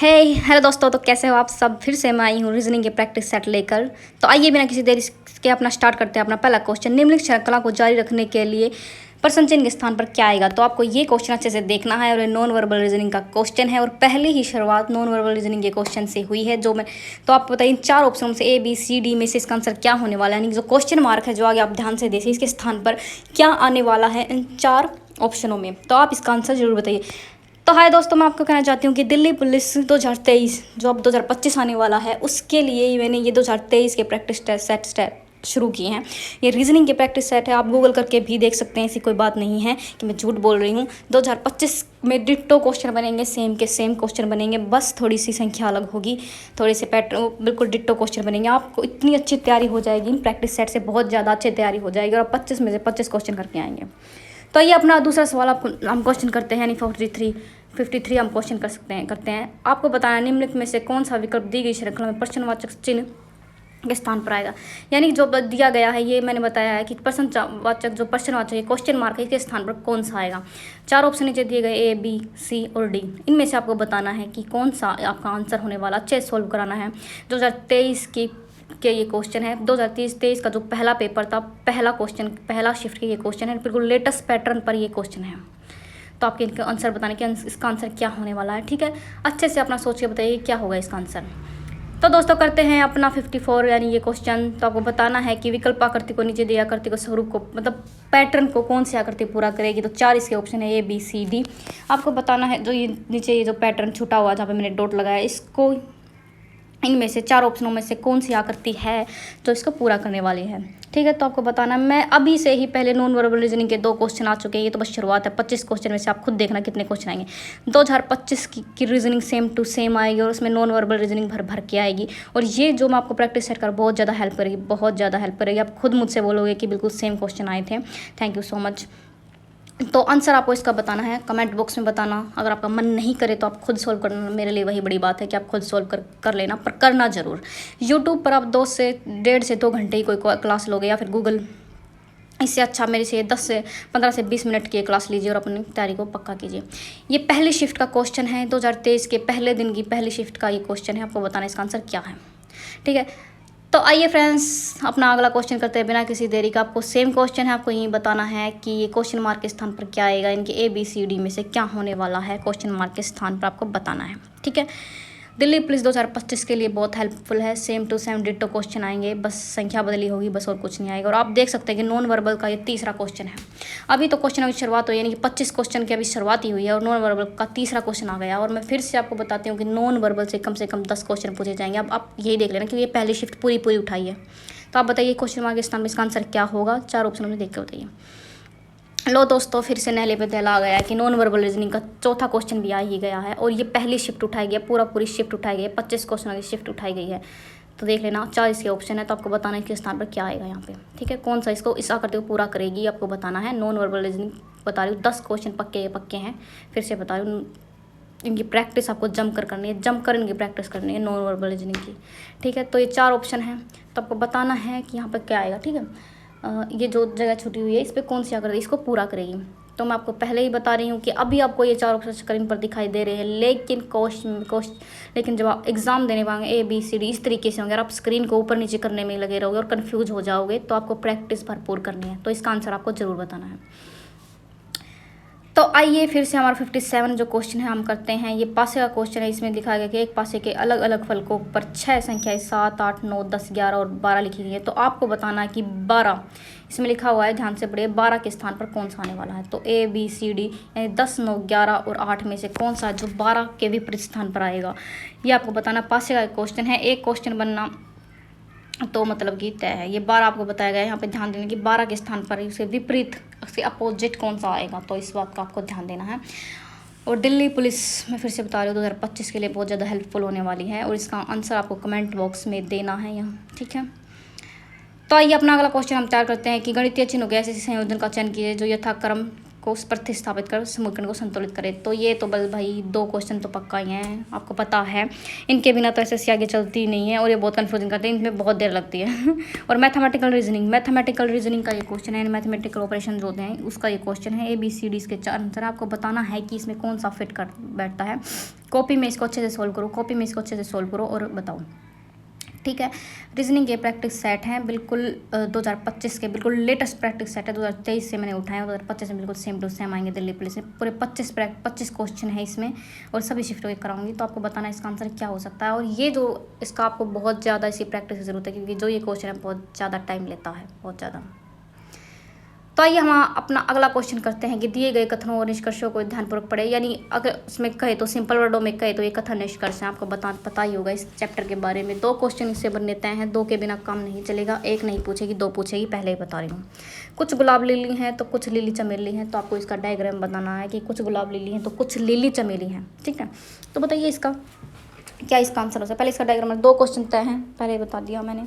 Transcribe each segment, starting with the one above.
हे hello दोस्तों, तो कैसे हो आप सब। फिर से मैं आई हूँ रीजनिंग के प्रैक्टिस सेट लेकर। तो आइए बिना किसी देरी के अपना स्टार्ट करते हैं। अपना पहला क्वेश्चन, निम्नलिखित श्रृंखला को जारी रखने के लिए प्रश्न चिन्ह के स्थान पर क्या आएगा। तो आपको ये क्वेश्चन अच्छे से देखना है और ये नॉन वर्बल रीजनिंग का क्वेश्चन है और पहले ही शुरुआत नॉन वर्बल रीजनिंग के क्वेश्चन से हुई है। जो मैं तो आपको बताइए, इन चार ऑप्शनों से A B C D में से इसका आंसर क्या होने वाला है, यानी जो क्वेश्चन मार्क है जो आगे आप ध्यान से देखिए, इसके स्थान पर क्या आने वाला है इन चार ऑप्शनों में। तो आप इसका आंसर जरूर बताइए। तो हाय दोस्तों, मैं आपको कहना चाहती हूँ कि दिल्ली पुलिस 2023 जो अब 2025 आने वाला है, उसके लिए मैंने ये 2023 के प्रैक्टिस सेट शुरू किए हैं। ये रीजनिंग के प्रैक्टिस सेट है, आप गूगल करके भी देख सकते हैं, ऐसी कोई बात नहीं है कि मैं झूठ बोल रही हूँ। 2025 में डिट्टो क्वेश्चन बनेंगे, सेम के सेम क्वेश्चन बनेंगे, बस थोड़ी सी संख्या अलग होगी, थोड़े से पैटर्न, बिल्कुल डिट्टो क्वेश्चन बनेंगे। आपको इतनी अच्छी तैयारी हो जाएगी प्रैक्टिस सेट से, बहुत ज़्यादा अच्छी तैयारी हो जाएगी और आप 25 में से 25 क्वेश्चन करके आएंगे। तो ये अपना दूसरा सवाल आपको हम क्वेश्चन करते हैं, यानी 53 हम क्वेश्चन करते हैं। आपको बताना, निम्नलिखित में से कौन सा विकल्प दी गई श्रृंखला में प्रश्नवाचक चिन्ह के स्थान पर आएगा। यानी जो दिया गया है, ये मैंने बताया है कि प्रश्नवाचक जो प्रश्नवाचक है, क्वेश्चन मार्क है, इसके स्थान पर कौन सा आएगा। चार ऑप्शन नीचे दिए गए A B C और D, इनमें से आपको बताना है कि कौन सा आपका आंसर होने वाला। अच्छे सोल्व कराना है। 2023 के ये क्वेश्चन है, 2023 का जो पहला पेपर था, पहला क्वेश्चन, पहला शिफ्ट के ये क्वेश्चन है, बिल्कुल लेटेस्ट पैटर्न पर ये क्वेश्चन है। तो आपके इनका आंसर बताने कि इसका आंसर क्या होने वाला है। ठीक है, अच्छे से अपना सोच के बताइए क्या होगा इसका आंसर। तो दोस्तों करते हैं अपना 54 यानी ये क्वेश्चन। तो आपको बताना है कि विकल्प आकृति को नीचे दिया आकृति को स्वरूप को, मतलब पैटर्न को कौन सी आकृति पूरा करेगी। तो चार इसके ऑप्शन है A B C D। आपको बताना है जो ये नीचे ये जो पैटर्न छूटा हुआ जहाँ पे मैंने डॉट लगाया, इसको इनमें से चार ऑप्शनों में से कौन सी आकृति है जो इसको पूरा करने वाली है। ठीक है, तो आपको बताना, मैं अभी से ही पहले नॉन वर्बल रीजनिंग के 2 क्वेश्चन आ चुके हैं, ये तो बस शुरुआत है। 25 क्वेश्चन में से आप खुद देखना कितने क्वेश्चन आएंगे। 2025 की रीजनिंग सेम टू सेम आएगी और उसमें नॉन वर्बल रीजनिंग भर भर के आएगी। और ये जो मैं आपको प्रैक्टिस सेट कर बहुत ज़्यादा हेल्प करेगी, बहुत ज़्यादा हेल्प करेगी। आप खुद मुझसे बोलोगे कि बिल्कुल सेम क्वेश्चन आए थे। Thank you so much. तो आंसर आपको इसका बताना है, कमेंट बॉक्स में बताना। अगर आपका मन नहीं करे तो आप खुद सोल्व करना, मेरे लिए वही बड़ी बात है कि आप खुद सोल्व कर लेना, पर करना ज़रूर। यूट्यूब पर आप 1.5 से 2 घंटे ही कोई क्लास लोगे, या फिर गूगल, इससे अच्छा मेरे से 15 से 20 मिनट की क्लास लीजिए और अपनी तैयारी को पक्का कीजिए। ये पहली शिफ्ट का क्वेश्चन है, 2023 के पहले दिन की पहली शिफ्ट का ये क्वेश्चन है। आपको बताना इसका आंसर क्या है। ठीक है, तो आइए फ्रेंड्स अपना अगला क्वेश्चन करते हैं बिना किसी देरी का। आपको सेम क्वेश्चन है, आपको यही बताना है कि ये क्वेश्चन मार्क के स्थान पर क्या आएगा, इनके A B C D में से क्या होने वाला है, क्वेश्चन मार्क के स्थान पर आपको बताना है। ठीक है, दिल्ली पुलिस 2025 के लिए बहुत हेल्पफुल है, same to same ditto question आएंगे, बस संख्या बदली होगी, बस और कुछ नहीं आएगा। और आप देख सकते हैं कि नॉन वर्बल का ये तीसरा क्वेश्चन है। अभी तो क्वेश्चन की शुरुआत हुई, यानी कि 25 क्वेश्चन की अभी शुरुआत ही हुई है और नॉन वर्बल का तीसरा क्वेश्चन आ गया। और मैं फिर से आपको बताती हूँ कि नॉन वर्बल से कम 10 क्वेश्चन पूछे जाएंगे। अब आप यही देख लेना कि ये पहली शिफ्ट पूरी उठाई है। तो आप बताइए क्वेश्चन मार्क के स्थान में इसका आंसर क्या होगा, चार ऑप्शन में देख के बताइए। लो दोस्तों, फिर से नहले पे दहला आ गया है कि नॉन वर्बल रीजनिंग का चौथा क्वेश्चन भी आ ही गया है और ये पहली शिफ्ट उठाई गई है, पूरी शिफ्ट उठाई गई है, 25 क्वेश्चन की शिफ्ट उठाई गई है। तो देख लेना, 4 इसके ऑप्शन है। तो आपको बताना है कि स्थान पर क्या आएगा यहाँ पे। ठीक है, कौन सा इसको इस आकृति को पूरा करेगी, आपको बताना है। नॉन वर्बल रीजनिंग बता रही हूँ, 10 क्वेश्चन पक्के हैं। फिर से बता रही हूँ, इनकी प्रैक्टिस आपको जमकर करनी है, जमकर इनकी प्रैक्टिस करनी है नॉन वर्बल रीजनिंग की। ठीक है, तो ये 4 ऑप्शन हैं, तो आपको बताना है कि यहाँ पर क्या आएगा। ठीक है, ये जो जगह छुटी हुई है इस पर कौन सी आकृति इसको पूरा करेगी। तो मैं आपको पहले ही बता रही हूँ कि अभी आपको ये 4 ऑप्शन स्क्रीन पर दिखाई दे रहे हैं, लेकिन जब आप एग्जाम देने पाएंगे A B C D इस तरीके से होंगे, अगर आप स्क्रीन को ऊपर नीचे करने में लगे रहोगे और कन्फ्यूज हो जाओगे, तो आपको प्रैक्टिस भरपूर करनी है। तो इसका आंसर आपको ज़रूर बताना है। तो आइए फिर से हमारा 57 जो क्वेश्चन है हम करते हैं। ये पासे का क्वेश्चन है, इसमें दिखाया गया कि एक पासे के अलग अलग फलकों पर 6 संख्याएं 7, 8, 9, 10, 11 और 12 लिखी गई है। तो आपको बताना है कि 12 इसमें लिखा हुआ है, ध्यान से पढ़िए, 12 के स्थान पर कौन सा आने वाला है। तो A B C D यानी 10, 9, 11 और 8 में से कौन सा जो 12 के विपरीत स्थान पर आएगा, ये आपको बताना। पासे का क्वेश्चन है, एक क्वेश्चन बनना तो मतलब कि तय है। ये 12 आपको बताया गया है, यहाँ पे ध्यान देना कि 12 के स्थान पर उसके विपरीत, उसके अपोजिट कौन सा आएगा, तो इस बात का आपको ध्यान देना है। और दिल्ली पुलिस मैं फिर से बता रही हूँ 2025 के लिए बहुत ज़्यादा हेल्पफुल होने वाली है और इसका आंसर आपको कमेंट बॉक्स में देना है यहाँ। ठीक है, तो आइए अपना अगला क्वेश्चन हम तैयार करते हैं कि गणितीय चिन्हों के ऐसे संयोजन का चयन कीजिए जो यथाक्रम को प्रतिस्थापित कर समीकरण को संतुलित करे। तो ये तो बस भाई 2 क्वेश्चन तो पक्का ही हैं, आपको पता है। इनके बिना तो एसएससी आगे चलती नहीं है और ये बहुत कन्फ्यूजिंग करते हैं, इनमें बहुत देर लगती है। और मैथमेटिकल रीजनिंग का ये क्वेश्चन है, मैथमेटिकल ऑपरेशन जो होते हैं उसका ये क्वेश्चन है। ABCD इसके 4 आंसर है, आपको बताना है कि इसमें कौन सा फिट कर बैठता है। कॉपी में इसको अच्छे से सोल्व करो और बताओ, ठीक है। रीजनिंग के प्रैक्टिस सेट हैं बिल्कुल 2025 के, बिल्कुल लेटेस्ट प्रैक्टिस सेट है, 2023 से मैंने उठाया, 2025 में बिल्कुल सेम टू सेम आएंगे दिल्ली पुलिस में। पूरे 25 क्वेश्चन है इसमें और सभी शिफ्ट होकर कराऊंगी। तो आपको बताना है इसका आंसर क्या हो सकता है। और ये जो इसका आपको बहुत ज़्यादा इसी प्रैक्टिस की ज़रूरत है, क्योंकि जो ये क्वेश्चन है बहुत ज़्यादा टाइम लेता है, बहुत ज़्यादा। तो आइए हम अपना अगला क्वेश्चन करते हैं कि दिए गए कथनों और निष्कर्षों को ध्यानपूर्वक पढ़े। यानी अगर उसमें कहे तो सिंपल वर्डों में कहे तो ये कथन निष्कर्ष है, आपको पता ही होगा इस चैप्टर के बारे में। 2 क्वेश्चन इससे बनने तय हैं, 2 के बिना काम नहीं चलेगा। 1 नहीं पूछेगी, 2 पूछेगी, पहले ही बता रही हूँ। कुछ गुलाब लिली हैं तो कुछ लिली चमेली हैं, तो आपको इसका डायग्राम बताना है कि कुछ गुलाब लिली हैं तो कुछ लिली चमेली हैं, ठीक है। तो बताइए इसका क्या इसका आंसर हो सकता है। पहले इसका डायग्राम, 2 क्वेश्चन तय हैं, पहले बता दिया मैंने।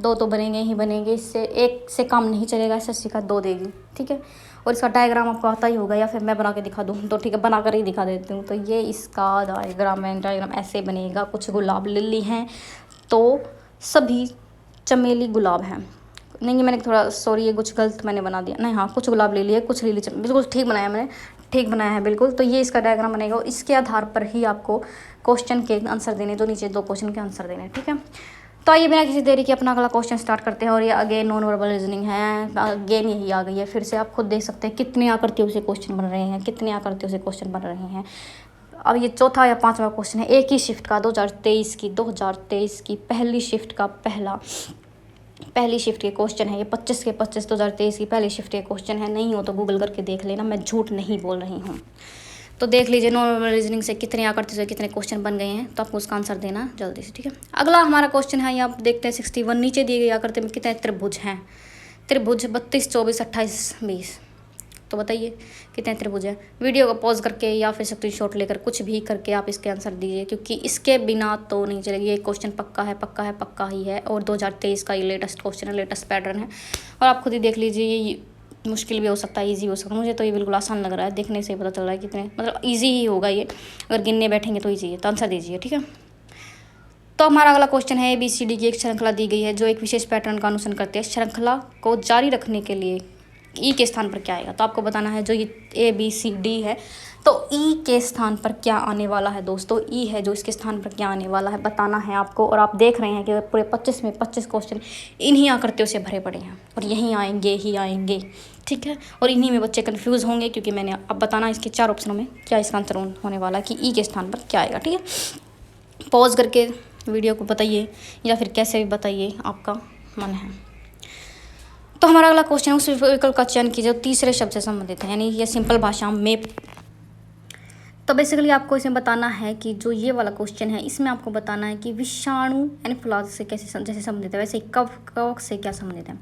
2 तो बनेंगे ही बनेंगे, इससे 1 से काम नहीं चलेगा, एसएससी का 2 देगी, ठीक है। और इसका डायग्राम आपको आता ही होगा, या फिर मैं बना के दिखा दूँ तो ठीक है, बना कर ही दिखा देती हूँ। तो ये इसका डायग्राम ऐसे बनेगा। कुछ गुलाब लिली हैं तो सभी चमेली गुलाब हैं। नहीं, मैंने थोड़ा सॉरी, ये कुछ गलत मैंने बना दिया। नहीं, हाँ, कुछ गुलाब लिली है, कुछ लिली चमेली, बिल्कुल ठीक बनाया मैंने, ठीक बनाया है बिल्कुल। तो ये इसका डायग्राम बनेगा और इसके आधार पर ही आपको क्वेश्चन के आंसर देने, जो नीचे 2 क्वेश्चन के आंसर देने, ठीक है। तो आइए बिना किसी देरी के अपना अगला क्वेश्चन स्टार्ट करते हैं। और ये अगेन नॉन वर्बल रीजनिंग है, अगेन यही आ गई है फिर से। आप खुद देख सकते हैं कितने आकृतियों से क्वेश्चन बन रहे हैं, अब ये चौथा या 5वां क्वेश्चन है एक ही शिफ्ट का, 2023 की पहली शिफ्ट का पहली शिफ्ट के क्वेश्चन है ये। 25 के 25 2023 की पहली शिफ्ट के क्वेश्चन है। नहीं हो तो गूगल करके देख लेना, मैं झूठ नहीं बोल रही हूँ। तो देख लीजिए नॉर्मल रीजनिंग से कितने आकृति से कितने क्वेश्चन बन गए हैं, तो आपको उसका आंसर देना जल्दी से, ठीक है। अगला हमारा क्वेश्चन है, ये आप देखते हैं 61। नीचे दी गई आकृति में कितने त्रिभुज हैं। त्रिभुज 32, 24, 28, 20। तो बताइए कितने त्रिभुज हैं। वीडियो को पॉज करके या फिर स्क्रीनशॉट लेकर कुछ भी करके आप इसके आंसर दीजिए, क्योंकि इसके बिना तो नहीं चलेगी। ये क्वेश्चन पक्का ही है और 2023 का ये लेटेस्ट क्वेश्चन है, लेटेस्ट पैटर्न है। और आप खुद ही देख लीजिए, ये मुश्किल भी हो सकता है, इजी हो सकता है। मुझे तो ये बिल्कुल आसान लग रहा है, देखने से पता चल रहा है कितने, मतलब इजी ही होगा ये। अगर गिनने बैठेंगे तो इजी है। तो आंसर दीजिए, ठीक है। तो हमारा अगला क्वेश्चन है, ABCD की एक श्रृंखला दी गई है जो एक विशेष पैटर्न का अनुसरण करती है। श्रृंखला को जारी रखने के लिए ई के स्थान पर क्या आएगा। तो आपको बताना है जो ये ABCD है तो ई के स्थान पर क्या आने वाला है दोस्तों। ई है जो इसके स्थान पर क्या आने वाला है बताना है आपको। और आप देख रहे हैं कि पूरे 25 में 25 क्वेश्चन इन्हीं आकृतियों से भरे पड़े हैं और यहीं आएंगे, ठीक है। और इन्हीं में बच्चे कंफ्यूज होंगे, क्योंकि मैंने अब बताना इसके 4 ऑप्शनों में क्या इसका आंसर होने वाला है कि ई के स्थान पर क्या आएगा, ठीक है। पॉज करके वीडियो को बताइए या फिर कैसे भी बताइए, आपका मन है। तो हमारा अगला क्वेश्चन है, उस विकल्प का चयन कीजिए जो तीसरे शब्द से संबंधित है, यानी ये सिंपल भाषा में। तो बेसिकली आपको इसमें बताना है कि जो ये वाला क्वेश्चन है इसमें आपको बताना है कि विषाणु एनाफिलाज से कैसे जैसे संबंधित है, वैसे कवक से क्या संबंधित है।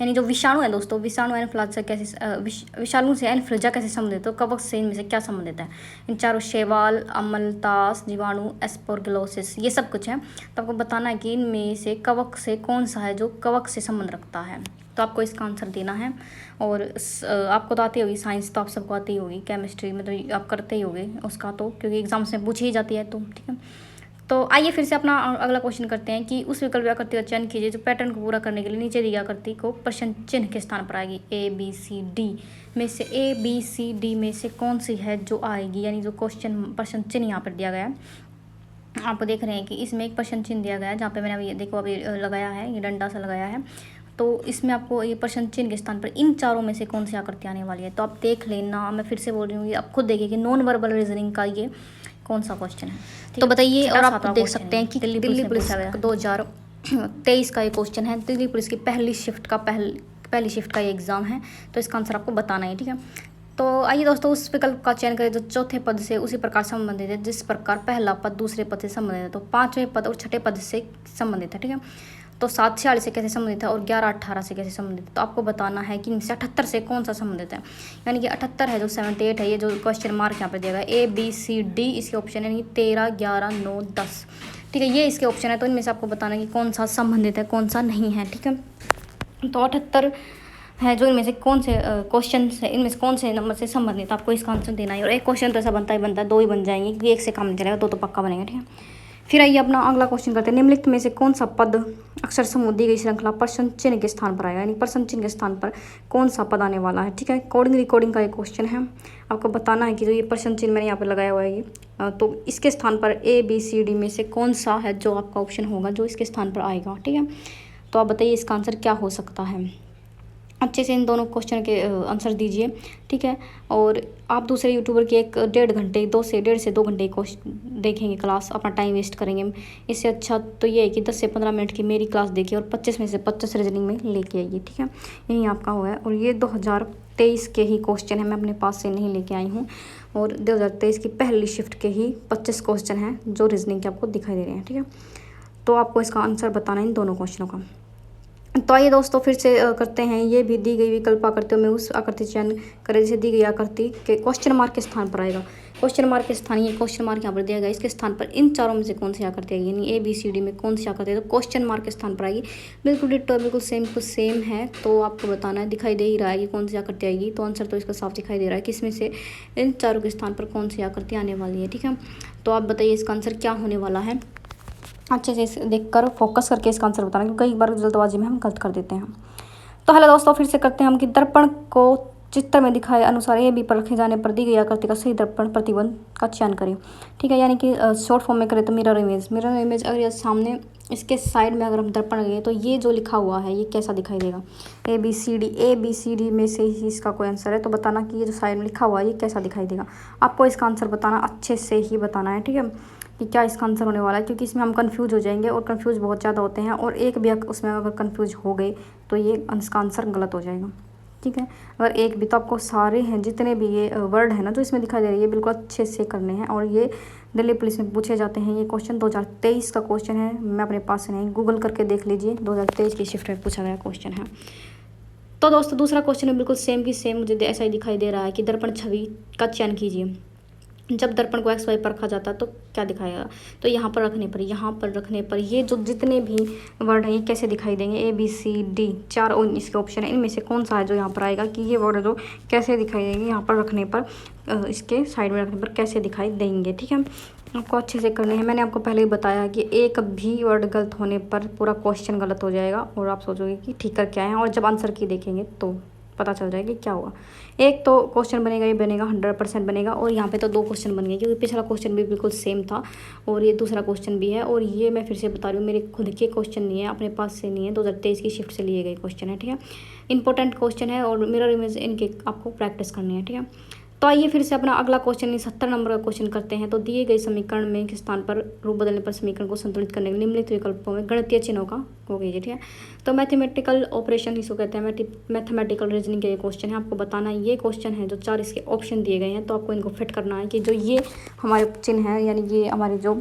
यानी जो विषाणु है दोस्तों, विषाणु एनाफिलाज से कैसे विषाणु से एनाफिलिजा कैसे संबंधित, तो कवक से इनमें से क्या संबंधित है। इन चारों शैवाल, अम्लतास, जीवाणु, एस्परगिलोसिस, ये सब कुछ है। तो आपको बताना है कि इनमें से कवक से कौन सा है जो कवक से संबंध रखता है। तो आपको इसका आंसर देना है। और आपको तो आती होगी साइंस, तो आप सबको आती होगी। केमिस्ट्री में तो आप करते ही होगे उसका, तो क्योंकि एग्जाम्स में पूछी ही जाती है, तो ठीक है। तो आइए फिर से अपना अगला क्वेश्चन करते हैं कि उस विकल्प आकृति का चयन कीजिए जो पैटर्न को पूरा करने के लिए नीचे दी गई आकृति को प्रश्न चिन्ह के स्थान पर आएगी। ABCD में से कौन सी है जो आएगी, यानी जो प्रश्न चिन्ह यहाँ पर दिया गया है। आप देख रहे हैं कि इसमें एक प्रश्न चिन्ह दिया गया है, जहाँ पे मैंने अभी देखो अभी लगाया है, ये डंडा सा लगाया है। तो इसमें आपको ये प्रश्न चिन्ह के स्थान पर इन चारों में से कौन सी आकृति आने वाली है। तो आप देख लेना, मैं फिर से बोल रही हूँ, ये आप खुद देखिए कि नॉन वर्बल रीजनिंग का ये कौन सा क्वेश्चन है, तो बताइए। और आप देख सकते हैं कि दिल्ली पुलिस 2023 का ये क्वेश्चन है। दिल्ली पुलिस की पहली शिफ्ट का ये एग्ज़ाम है, तो इसका आंसर आपको बताना है, ठीक है। तो आइए दोस्तों, उस विकल्प का चयन करें जो चौथे पद से उसी प्रकार संबंधित है जिस प्रकार पहला पद दूसरे पद से संबंधित है। तो 5वें पद और 6ठे पद से संबंधित है, ठीक है। तो 7 से 48 से कैसे संबंधित है और 11 18 से कैसे संबंधित है। तो आपको बताना है कि इनसे 78 से कौन सा संबंधित है। यानी कि 78 है जो 78 है, ये जो क्वेश्चन मार्क यहाँ पर दिया गया ABCD इसके ऑप्शन है, 13 11 9 10, ठीक है। ये इसके ऑप्शन है। तो इनमें से आपको बताना है कि कौन सा संबंधित है कौन सा नहीं है, ठीक है। तो 78 है जो इनमें से कौन से क्वेश्चन है, इनमें से कौन से नंबर से संबंधित आपको इसका आंसर देना है। और एक क्वेश्चन तो ऐसा बनता है, 2 ही बन जाएंगे क्योंकि एक से काम नहीं चलेगा, 2 तो पक्का बनेगा, ठीक है। फिर आइए अपना अगला क्वेश्चन करते हैं। निम्नलिखित में से कौन सा पद अक्षर समूह दी गई श्रृंखला प्रश्न चिन्ह के स्थान पर आएगा, यानी प्रश्न चिन्ह के स्थान पर कौन सा पद आने वाला है, ठीक है। कोडिंग रिकॉर्डिंग का एक क्वेश्चन है, आपको बताना है कि जो ये प्रश्न चिन्ह मैंने यहाँ पर लगाया हुआ है ये तो इसके स्थान पर ABCD में से कौन सा है जो आपका ऑप्शन होगा जो इसके स्थान पर आएगा, ठीक है। तो आप बताइए इसका आंसर क्या हो सकता है। अच्छे से इन दोनों क्वेश्चन के आंसर दीजिए, ठीक है। और आप दूसरे यूट्यूबर की 1-1.5 घंटे 1.5 से 2 घंटे देखेंगे क्लास, अपना टाइम वेस्ट करेंगे। इससे अच्छा तो ये है कि 10 से 15 मिनट की मेरी क्लास देखिए और 25 में से 25 रीजनिंग में लेके आइए, ठीक है। यही आपका हुआ है। और ये 2023 के ही क्वेश्चन है, मैं अपने पास से नहीं लेके आई हूँ। और 2023 की पहली शिफ्ट के ही 25 क्वेश्चन हैं जो रीजनिंग के आपको दिखाई दे रहे हैं, ठीक है। तो आपको इसका आंसर बताना है इन दोनों क्वेश्चनों का। तो आइए दोस्तों फिर से करते हैं। ये भी दी गई विकल्प आकृतियों में उस आकृति चयन करें जिसे दी गई आकृति के क्वेश्चन मार्क के स्थान पर आएगा। क्वेश्चन मार्क के स्थान, ये क्वेश्चन मार्क यहाँ पर दिया गया, इसके स्थान पर इन चारों में से कौन सी आकृति आएगी, यानी ABCD में कौन सी आकृति है तो क्वेश्चन मार्क के स्थान पर आएगी। बिल्कुल डिट्टो, बिल्कुल सेम है। तो आपको बताना है, दिखाई दे ही रहा है कि कौन सी आकृति आएगी। तो आंसर तो इसका साफ दिखाई दे रहा है कि इसमें से इन चारों के स्थान पर कौन सी आकृति आने वाली है, ठीक है। तो आप बताइए इसका आंसर क्या होने वाला है। अच्छे से देखकर फोकस करके इसका आंसर बताना, क्योंकि कई बार जल्दबाजी में हम गलत कर देते हैं। तो हेलो दोस्तों, फिर से करते हैं हम कि दर्पण को चित्र में दिखाए अनुसार AB पर रखे जाने पर दी गई आकृति का सही दर्पण प्रतिबंध का चयन करें, ठीक है। यानी कि शॉर्ट फॉर्म में करें तो मिरर इमेज अगर ये सामने इसके साइड में अगर हम दर्पण लगे तो ये जो लिखा हुआ है ये कैसा दिखाई देगा। ABCD में से ही इसका कोई आंसर है। तो बताना कि ये जो साइड में लिखा हुआ है ये कैसा दिखाई देगा। आपको इसका आंसर बताना, अच्छे से ही बताना है, ठीक है, कि क्या इसका आंसर होने वाला है। क्योंकि इसमें हम कंफ्यूज हो जाएंगे और कंफ्यूज बहुत ज़्यादा होते हैं, और एक भी उसमें अगर कंफ्यूज हो गए तो ये इसका आंसर गलत हो जाएगा, ठीक है। अगर एक भी, तो आपको सारे हैं जितने भी ये वर्ड है ना जो इसमें दिखाई दे रही है बिल्कुल अच्छे से करने हैं। और ये दिल्ली पुलिस में पूछे जाते हैं। ये क्वेश्चन 2023 का क्वेश्चन है, मैं अपने पास से नहीं, गूगल करके देख लीजिए, 2023 की शिफ्ट में पूछा गया क्वेश्चन है। तो दोस्तों दूसरा क्वेश्चन है बिल्कुल सेम की सेम, मुझे ऐसा ही दिखाई दे रहा है कि दर्पण छवि का चयन कीजिए। जब दर्पण को XY पर रखा जाता है तो क्या दिखाएगा। तो यहाँ पर रखने पर ये जो जितने भी वर्ड हैं ये कैसे दिखाई देंगे। ABCD 4 इसके ऑप्शन है, इनमें से कौन सा है जो यहाँ पर आएगा कि ये वर्ड जो कैसे दिखाई देंगे यहाँ पर रखने पर, इसके साइड में रखने पर कैसे दिखाई देंगे, ठीक है। आपको अच्छे से करने हैं। मैंने आपको पहले ही बताया कि एक भी वर्ड गलत होने पर पूरा क्वेश्चन गलत हो जाएगा और आप सोचोगे कि ठीक कर क्या है, और जब आंसर की देखेंगे तो पता चल जाएगा कि क्या हुआ। एक तो क्वेश्चन बनेगा, ये बनेगा 100% बनेगा। और यहाँ पे तो 2 क्वेश्चन बन गए क्योंकि पिछला क्वेश्चन भी बिल्कुल सेम था और ये दूसरा क्वेश्चन भी है। और ये मैं फिर से बता रही हूँ, मेरे खुद के क्वेश्चन नहीं है, अपने पास से नहीं है, 2023 की शिफ्ट से लिए गए क्वेश्चन है, ठीक है। इंपॉर्टेंट क्वेश्चन है और मिरर इमेज इनके आपको प्रैक्टिस करनी है, ठीक है। तो आइए फिर से अपना अगला क्वेश्चन 70 नंबर का क्वेश्चन करते हैं। तो दिए गए समीकरण में के स्थान पर रूप बदलने पर समीकरण को संतुलित करने के निम्नलिखित विकल्पों में गणितीय चिन्हों का हो गई है, ठीक है। तो मैथमेटिकल ऑपरेशन इसको कहते हैं, मैथमेटिकल रीजनिंग के ये क्वेश्चन है। आपको बताना है ये क्वेश्चन है जो 4 इसके ऑप्शन दिए गए हैं, तो आपको इनको फिट करना है कि जो ये हमारे चिन्ह है, यानी ये हमारे जो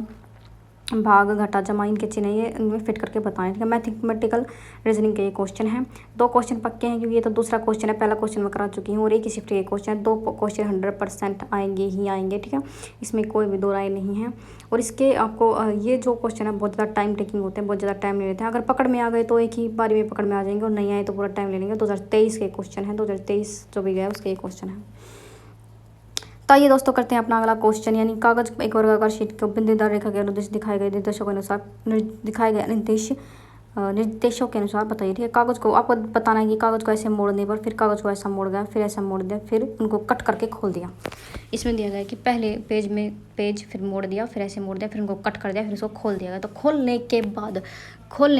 भाग घटा जमा इनके चिन्ह ये इनमें फिट करके बताएं, ठीक है। मैथमेटिकल रीजनिंग के ये क्वेश्चन है। 2 क्वेश्चन पक्के हैं क्योंकि ये तो दूसरा क्वेश्चन है, पहला क्वेश्चन मैं करा चुकी हूँ और एक ही शिफ्ट के क्वेश्चन है। 2 क्वेश्चन 100% आएंगे ही आएंगे, ठीक है, इसमें कोई भी 2 राय नहीं है। और इसके आपको ये जो क्वेश्चन है बहुत ज़्यादा टाइम टेकिंग होते हैं, बहुत ज़्यादा टाइम ले लेते हैं। अगर पकड़ में आ गए तो एक ही बारी में पकड़ में आ जाएंगे और नहीं आए तो पूरा टाइम ले लेंगे। 2023 के क्वेश्चन है, 2023 जो भी गया उसके ये क्वेश्चन है। तो ये दोस्तों करते हैं अपना अगला क्वेश्चन, यानी कागज एक वर्गाकार शीट को बिंदीदार रेखा के अनुदेश दिखाए गए निर्देशों के अनुसार दिखाए गए निर्देशों के अनुसार बताइए, ठीक है। कागज को आपको बताना है कि कागज को ऐसे मोड़ने पर, फिर कागज को ऐसा मोड़ गया, फिर ऐसा मोड़ दिया, फिर उनको कट करके खोल दिया। इसमें दिया गया है कि पहले पेज में फिर मोड़ दिया, फिर ऐसे मोड़ दिया, फिर उनको कट कर दिया, फिर उसको खोल दिया गया। तो खोलने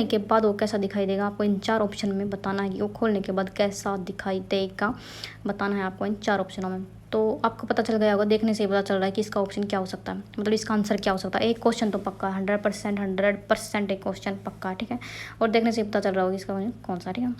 के बाद वो कैसा दिखाई देगा, आपको इन 4 ऑप्शन में बताना है कि वो खोलने के बाद कैसा दिखाई देगा, बताना है आपको इन 4 ऑप्शनों में। तो आपको पता चल गया होगा, देखने से ही पता चल रहा है कि इसका ऑप्शन क्या हो सकता है, मतलब इसका आंसर क्या हो सकता है। एक क्वेश्चन तो पक्का है, 100% एक क्वेश्चन पक्का है, ठीक है। और देखने से ही पता चल रहा होगा इसका कौन सा, ठीक है।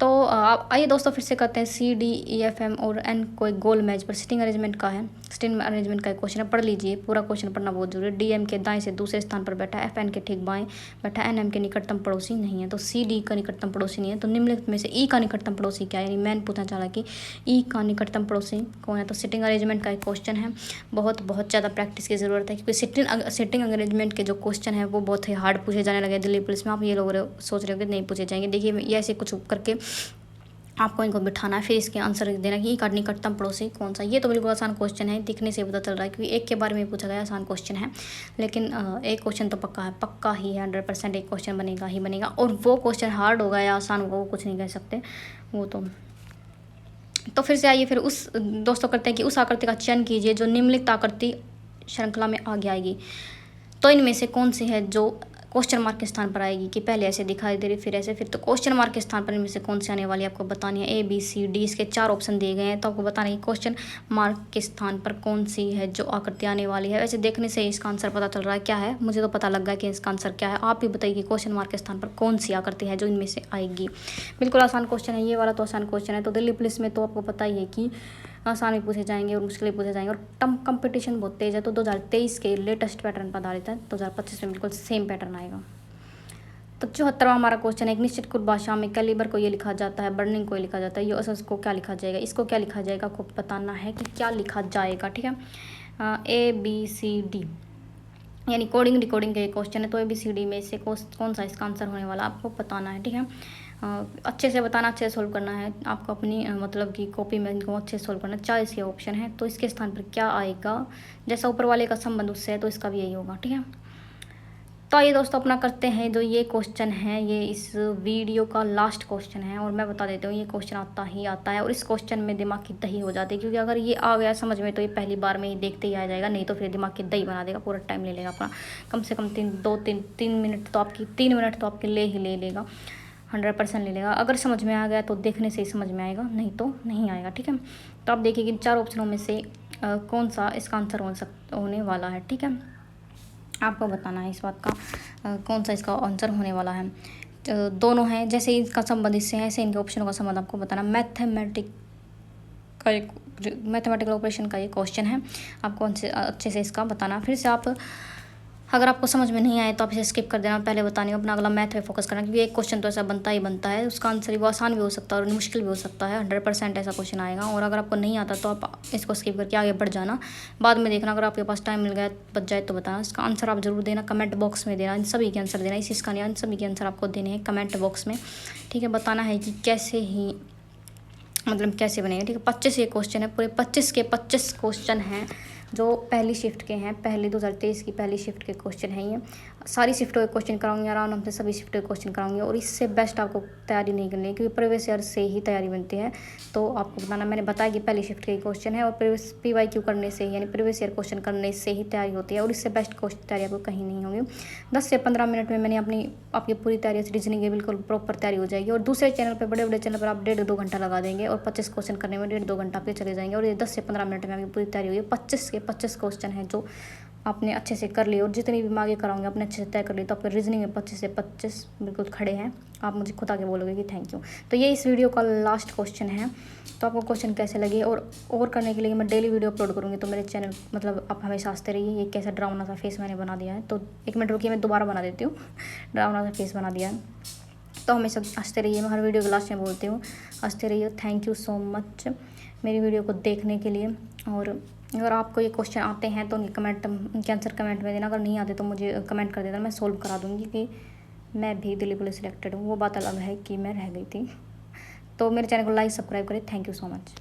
तो आप आइए दोस्तों फिर से करते हैं CDEFM और N कोई गोल मैच पर सिटिंग अरेंजमेंट का है। सिटिंग अरेंजमेंट का क्वेश्चन है, पढ़ लीजिए, पूरा क्वेश्चन पढ़ना बहुत जरूरी है। DM के दाएं से दूसरे स्थान पर बैठा, FN के ठीक बाएं बैठा, NM के निकटतम पड़ोसी नहीं है, तो CD का निकटतम पड़ोसी नहीं है। तो निम्नलिखित में से E का निकटतम पड़ोसी क्या है, यानी मैंने पूछना चाह रहा कि E का निकटतम पड़ोसी कौन है। तो सिटिंग अरेंजमेंट का एक क्वेश्चन है, बहुत ज़्यादा प्रैक्टिस की ज़रूरत है, क्योंकि सिटिंग अरेंजमेंट के जो क्वेश्चन है वो बहुत ही हार्ड पूछे जाने लगे दिल्ली पुलिस में। आप ये लोग सोच रहे हो कि नहीं पूछे जाएंगे, देखिए ये ऐसे कुछ करके आपको इनको बिठाना है, फिर इसके आंसर देना कि इकट निकटतम पड़ोसी कौन सा। ये तो बिल्कुल आसान क्वेश्चन है, दिखने से पता चल रहा है क्योंकि एक के बारे में पूछा गया, आसान क्वेश्चन है। लेकिन एक क्वेश्चन तो पक्का है, पक्का ही है, 100% एक क्वेश्चन बनेगा ही बनेगा। और वो क्वेश्चन हार्ड होगा या आसान होगा वो कुछ नहीं कह सकते वो तो फिर से आइए फिर उस दोस्तों करते हैं कि उस आकृति का चयन कीजिए जो निम्नलिखित आकृति श्रृंखला में आगे आएगी। तो इनमें से कौन सी है जो क्वेश्चन मार्क के स्थान पर आएगी, कि पहले ऐसे दिखाई दे रही फिर ऐसे, फिर तो क्वेश्चन मार्क के स्थान पर इनमें से कौन सी आने वाली है आपको बतानी है। ABCD इसके 4 ऑप्शन दिए गए हैं, तो आपको बताना है कि क्वेश्चन मार्क के स्थान पर कौन सी है जो आकृति आने वाली है। वैसे देखने से इसका आंसर पता चल रहा है क्या है, मुझे तो पता लग गया कि इसका आंसर क्या है। आप भी बताइए कि क्वेश्चन मार्क के स्थान पर कौन सी आकृति है जो इनमें से आएगी। बिल्कुल आसान क्वेश्चन है ये वाला, तो आसान क्वेश्चन है। तो दिल्ली पुलिस में तो आपको पता ही है कि आसान भी पूछे जाएंगे और मुश्किल भी पूछे जाएंगे, और कंपटीशन बहुत तेज़ है। तो 2023 के लेटेस्ट पैटर्न पर आधारित है, 2025 में बिल्कुल सेम पैटर्न आएगा। तो 74वां हमारा क्वेश्चन है, एक निश्चित कुल भाषा में कैलिबर को ये लिखा जाता है, बर्निंग को ये लिखा जाता है, यूएसएस को क्या लिखा जाएगा, इसको क्या लिखा जाएगा, आपको बताना है कि क्या लिखा जाएगा। ठीक है, ABCD यानी कोडिंग डिकोडिंग के क्वेश्चन है। तो ABCD में से कौन सा इसका आंसर होने वाला आपको बताना है। ठीक है, अच्छे से बताना, अच्छे से सोल्व करना है आपको अपनी मतलब कि कॉपी में इनको अच्छे से सोल्व करना है। 4 इसके ऑप्शन है, तो इसके स्थान पर क्या आएगा, जैसा ऊपर वाले का संबंध उससे है तो इसका भी यही होगा। ठीक है, तो ये दोस्तों अपना करते हैं जो ये क्वेश्चन है, ये इस वीडियो का लास्ट क्वेश्चन है। और मैं बता देती हूँ ये क्वेश्चन आता ही आता है, और इस क्वेश्चन में दिमाग की दही हो जाती है, क्योंकि अगर ये आ गया समझ में तो ये पहली बार में ही देखते ही आ जाएगा, नहीं तो फिर दिमाग की दही बना देगा, पूरा टाइम ले लेगा अपना, कम से कम 3 मिनट तो आपकी 3 मिनट तो आपके ले ही ले लेगा, 100% ले लेगा। अगर समझ में आ गया तो देखने से ही समझ में आएगा, नहीं तो नहीं आएगा। ठीक है, तो आप देखिए कि 4 ऑप्शनों में से कौन सा इसका आंसर होने वाला है। ठीक है, आपको बताना है इस बात का कौन सा इसका आंसर होने वाला है। दोनों हैं, जैसे इसका संबंध इससे है ऐसे इनके ऑप्शनों का संबंध आपको बताना। मैथमेटिकल ऑपरेशन का ये क्वेश्चन है, आपको अच्छे से इसका बताना। फिर से आप अगर आपको समझ में नहीं आए तो आप इसे स्किप कर देना, पहले बतानी अपना अगला मैथ पे फोकस करना, क्योंकि एक क्वेश्चन तो ऐसा बनता ही बनता है, उसका आंसर वो आसान भी हो सकता है और मुश्किल भी हो सकता है। 100% ऐसा क्वेश्चन आएगा। और अगर आपको नहीं आता तो आप इसको स्किप करके आगे बढ़ जाना, बाद में देखना। अगर आपके पास टाइम मिल गया बच जाए तो बताना। इसका आंसर आप जरूर देना, कमेंट बॉक्स में देना, इन सभी के आंसर देना, इसका नहीं, इन सभी के आंसर आपको देने हैं कमेंट बॉक्स में। ठीक है, बताना है कि कैसे ही मतलब कैसे बनेगा। ठीक है, 25 ये क्वेश्चन है, पूरे 25 के 25 क्वेश्चन हैं जो पहली शिफ्ट के हैं, पहली 2023 की पहली शिफ्ट के क्वेश्चन हैं। ये सारी शिफ्टों के क्वेश्चन कराऊंगी, आराम से सभी शिफ्टों के क्वेश्चन कराऊंगी, और इससे बेस्ट आपको तैयारी नहीं करनी है, क्योंकि प्रीवियस ईयर से ही तैयारी बनती है। तो आपको बताना, मैंने बताया कि पहली शिफ्ट के क्वेश्चन है, और प्रीवियस PYQ करने से यानी प्रीवियस ईयर क्वेश्चन करने से ही तैयारी होती है, और इससे बेस्ट क्वेश्चन तैयारी आपको कहीं नहीं होगी। 10 से 15 मिनट में मैंने आपकी पूरी तैयारी से रीजनिंग की बिल्कुल प्रॉपर तैयारी हो जाएगी। और दूसरे चैनल पर, बड़े बड़े चैनल पर आप 1.5-2 घंटा लगा देंगे, और 25 क्वेश्चन करने में 1.5-2 घंटा आपके चले जाएंगे, और ये 10 से 15 मिनट में आपकी पूरी तैयारी होगी। 25 के 25 क्वेश्चन है जो आपने अच्छे से कर लिए, और जितनी भी मैं आगे कराऊंगी आपने अच्छे से तय कर ली, तो आपके रीजनिंग में 25 से 25 बिल्कुल खड़े हैं। आप मुझे खुद आके बोलोगे कि थैंक यू। तो ये इस वीडियो का लास्ट क्वेश्चन है। तो आपको क्वेश्चन कैसे लगे, और करने के लिए मैं डेली वीडियो अपलोड करूँगी, तो मेरे चैनल मतलब आप हमेशा हंसते रहिए। ये कैसा डरावना सा फेस मैंने बना दिया है, तो 1 मिनट रुकिए, मैं दोबारा बना देती हूँ। डरावना सा फेस बना दिया है, तो हमेशा हंसते रहिए। मैं हर वीडियो के लास्ट में बोलती हूँ, हंसते रहिए। थैंक यू सो मच मेरी वीडियो को देखने के लिए। और अगर आपको ये क्वेश्चन आते हैं तो उनके आंसर कमेंट में देना, अगर नहीं आते तो मुझे कमेंट कर देना, मैं सोल्व करा दूँगी, क्योंकि मैं भी दिल्ली पुलिस सिलेक्टेड हूँ। वो बात अलग है कि मैं रह गई थी। तो मेरे चैनल को लाइक सब्सक्राइब करें। Thank you so much.